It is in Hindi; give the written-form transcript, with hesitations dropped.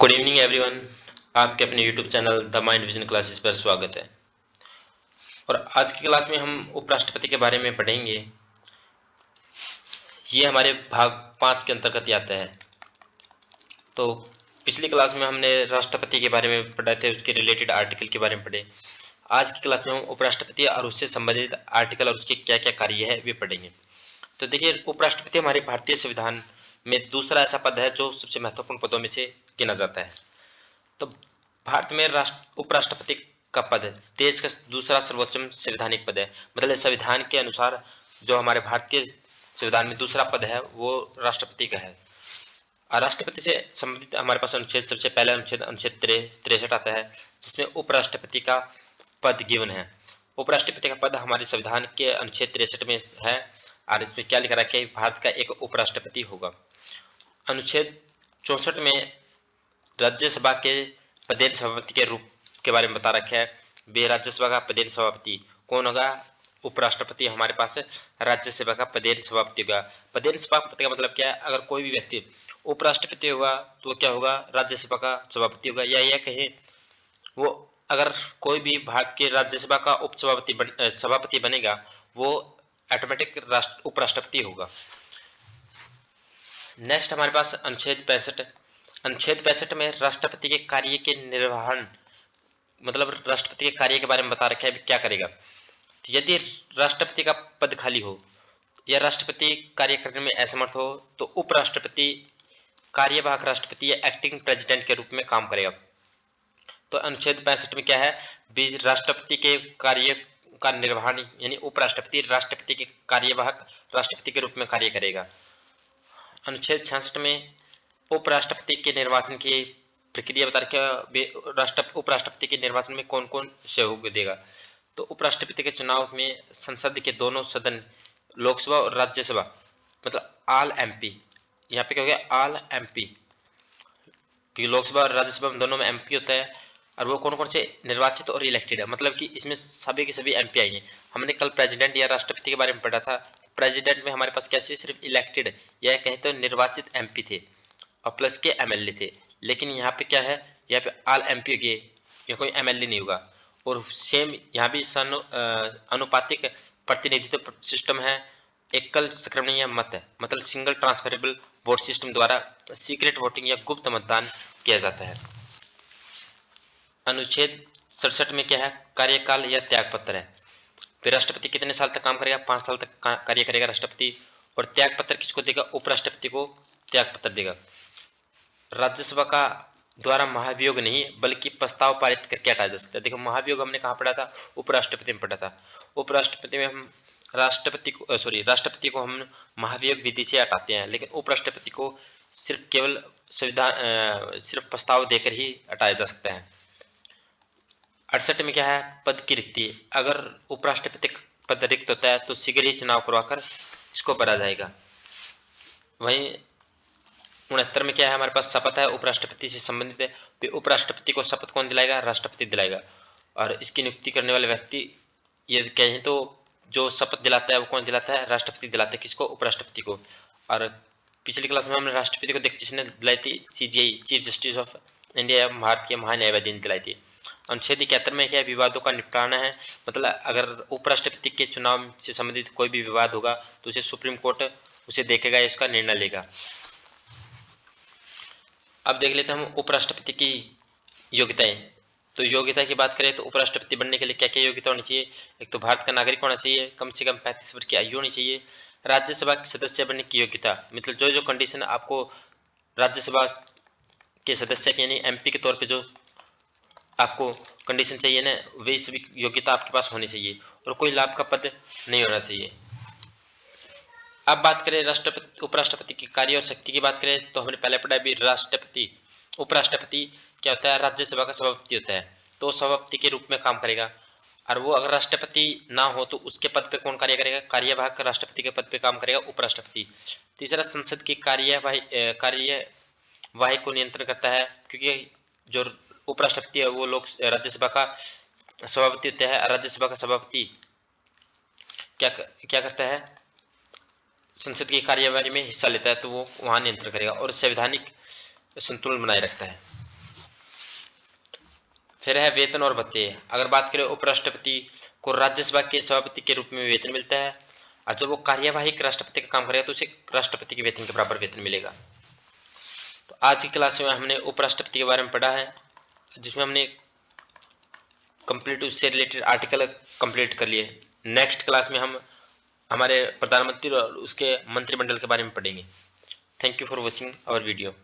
Good evening everyone. आपके अपने YouTube channel the mind vision classes पर स्वागत है। और आज की क्लास में हम उपराष्ट्रपति के बारे में पढ़ेंगे। ये हमारे भाग 5 के अंतर्गत आता है। तो पिछली क्लास में हमने राष्ट्रपति के बारे में पढ़े थे, उसके रिलेटेड आर्टिकल के बारे में पढ़े। आज की क्लास में हम उपराष्ट्रपति और उससे संबंधित आर्टिकल और उसके क्या क्या कार्य है वे पढ़ेंगे। तो देखिए, उपराष्ट्रपति हमारे भारतीय संविधान में दूसरा ऐसा पद है जो सबसे महत्वपूर्ण पदों में से गिना जाता है। तो भारत में उपराष्ट्रपति का पद देश का दूसरा सर्वोच्च संवैधानिक पद है। मतलब संविधान के अनुसार जो हमारे भारतीय संविधान में दूसरा पद है वो राष्ट्रपति का है। और राष्ट्रपति से संबंधित हमारे पास अनुच्छेद, सबसे पहला अनुच्छेद 63 आता है, जिसमें उपराष्ट्रपति का पद गिवन है। उपराष्ट्रपति का पद हमारे संविधान के अनुच्छेद 63 में है। और इसमें क्या लिखा रखा है कि भारत का एक उपराष्ट्रपति होगा। अनुच्छेद 64 में राज्यसभा के पदेन सभापति के रूप के बारे में बता रखा है। वे राज्यसभा का पदेन सभापति कौन होगा? उपराष्ट्रपति हमारे पास राज्यसभा का पदेन सभापति होगा। पदेन सभापति का मतलब क्या है? अगर कोई भी व्यक्ति उपराष्ट्रपति होगा तो क्या होगा? राज्यसभा का सभापति होगा। या यह कहें, वो अगर कोई भी भारत के राज्यसभा का सभापति बनेगा, वो ऑटोमेटिक उपराष्ट्रपति होगा। नेक्स्ट हमारे पास अनुच्छेद 65 में राष्ट्रपति के कार्य के निर्वहन, मतलब राष्ट्रपति के कार्य के बारे में बता रखा है क्या करेगा। तो यदि राष्ट्रपति का पद खाली हो या राष्ट्रपति कार्य करने में असमर्थ हो तो उपराष्ट्रपति कार्यवाहक राष्ट्रपति या एक्टिंग प्रेसिडेंट के रूप में काम करेगा। तो अनुच्छेद 65 में क्या है? राष्ट्रपति के कार्य का निर्वहन, यानी उपराष्ट्रपति राष्ट्रपति के कार्यवाहक राष्ट्रपति के रूप में कार्य करेगा। अनुच्छेद 66 में उपराष्ट्रपति के निर्वाचन की प्रक्रिया बता रखा। उपराष्ट्रपति के निर्वाचन में कौन कौन सहयोग देगा। तो उपराष्ट्रपति के चुनाव में संसद के दोनों सदन, लोकसभा और राज्यसभा, मतलब ऑल एमपी, यहाँ पे क्या हो गया? ऑल एमपी, क्योंकि लोकसभा और राज्यसभा में दोनों में एमपी होता है। और वो कौन कौन से निर्वाचित और इलेक्टेड है, मतलब कि इसमें सभी के सभी एमपी आएंगे। हमने कल प्रेसिडेंट या राष्ट्रपति के बारे में पढ़ा था। प्रेसिडेंट में हमारे पास कैसे सिर्फ इलेक्टेड या कहें तो निर्वाचित एमपी थे और प्लस के एमएलए थे। लेकिन यहाँ पे क्या है? यहाँ पे ऑल एमपी होगी, यहाँ कोई एमएलए नहीं होगा। और सेम यहाँ भी अनुपातिक प्रतिनिधित्व सिस्टम है। एकल संक्रमणीय मत है, मतलब सिंगल ट्रांसफरेबल वोट सिस्टम द्वारा सीक्रेट वोटिंग या गुप्त मतदान किया जाता है। अनुच्छेद 67 में क्या है? कार्यकाल या त्यागपत्र है। फिर राष्ट्रपति कितने साल तक काम करेगा? 5 साल तक कार्य करेगा राष्ट्रपति। और त्यागपत्र किसको देगा? उपराष्ट्रपति को त्यागपत्र देगा। राज्यसभा का द्वारा महाभियोग नहीं बल्कि प्रस्ताव पारित करके हटाया जा सकता है। देखो, महाभियोग हमने कहाँ पढ़ा था? उपराष्ट्रपति में पढ़ा था। उपराष्ट्रपति में हम राष्ट्रपति को हम महाभियोग विधि से हटाते हैं, लेकिन उपराष्ट्रपति को सिर्फ केवल सिर्फ प्रस्ताव देकर ही हटाया जा सकता है। 68 में क्या है? पद की रिक्ति। अगर उपराष्ट्रपति पद रिक्त होता है तो शीघ्र ही चुनाव करवाकर इसको भरा जाएगा। वहीं 69 में क्या है? हमारे पास शपथ है, उपराष्ट्रपति से संबंधित है। तो उपराष्ट्रपति को शपथ कौन दिलाएगा? राष्ट्रपति दिलाएगा। और इसकी नियुक्ति करने वाले व्यक्ति, ये कहें तो जो शपथ दिलाता है वो कौन दिलाता है? राष्ट्रपति दिलाता है। किसको? उपराष्ट्रपति को। और पिछली क्लास में हमने राष्ट्रपति को किसने दिलाई थी? CGI, chief justice of India, Bharat के महान्यायवादी ने दिलाई थी। अनुच्छेद 71 में क्या? विवादों का निपटाना है। मतलब अगर उपराष्ट्रपति के चुनाव से संबंधित कोई भी विवाद होगा तो उसे सुप्रीम कोर्ट उसे देखेगा, इसका निर्णय लेगा। अब देख लेते हैं हम उपराष्ट्रपति की योग्यताएं। तो योग्यता की बात करें तो उपराष्ट्रपति बनने के लिए क्या क्या योग्यता होनी चाहिए? एक तो भारत का नागरिक होना चाहिए, कम से कम 35 वर्ष की आयु होनी चाहिए। राज्यसभा के सदस्य बनने की योग्यता, मतलब जो जो कंडीशन आपको राज्यसभा के सदस्य के यानी एमपी के तौर पे जो आपको कंडीशन चाहिए ना, वही सभी योग्यता आपके पास होनी चाहिए। और कोई लाभ का पद नहीं होना चाहिए। अब बात करें उपराष्ट्रपति की कार्य और शक्ति की बात करें तो हमने पहले पढ़ा भी, उपराष्ट्रपति क्या होता है? राज्यसभा का सभापति होता है। तो सभापति के रूप में काम करेगा। और वो अगर राष्ट्रपति ना हो तो उसके पद पे कौन कार्य करेगा? कार्यवाहक राष्ट्रपति के पद पे काम करेगा उपराष्ट्रपति। तीसरा, संसद की कार्यवाही को नियंत्रण करता है, क्योंकि जो उपराष्ट्रपति है वो लोग राज्यसभा का सभापति होता है। राज्यसभा का सभापति क्या करता है? संसद की कार्यवाही में हिस्सा लेता है, तो वो वहां नियंत्रण करेगा और संवैधानिक संतुलन बनाए रखता है। फिर है वेतन और भत्ते। अगर बात करें उपराष्ट्रपति को राज्यसभा के सभापति के रूप में वेतन मिलता है, और जब वो कार्यवाहक राष्ट्रपति का काम करेगा तो उसे राष्ट्रपति के वेतन के बराबर वेतन मिलेगा। तो आज की क्लास में हमने उपराष्ट्रपति के बारे में पढ़ा है, जिसमें हमने कंप्लीट उससे रिलेटेड आर्टिकल कंप्लीट कर लिए। नेक्स्ट क्लास में हम हमारे प्रधानमंत्री और उसके मंत्रिमंडल के बारे में पढ़ेंगे। Thank you for watching our video.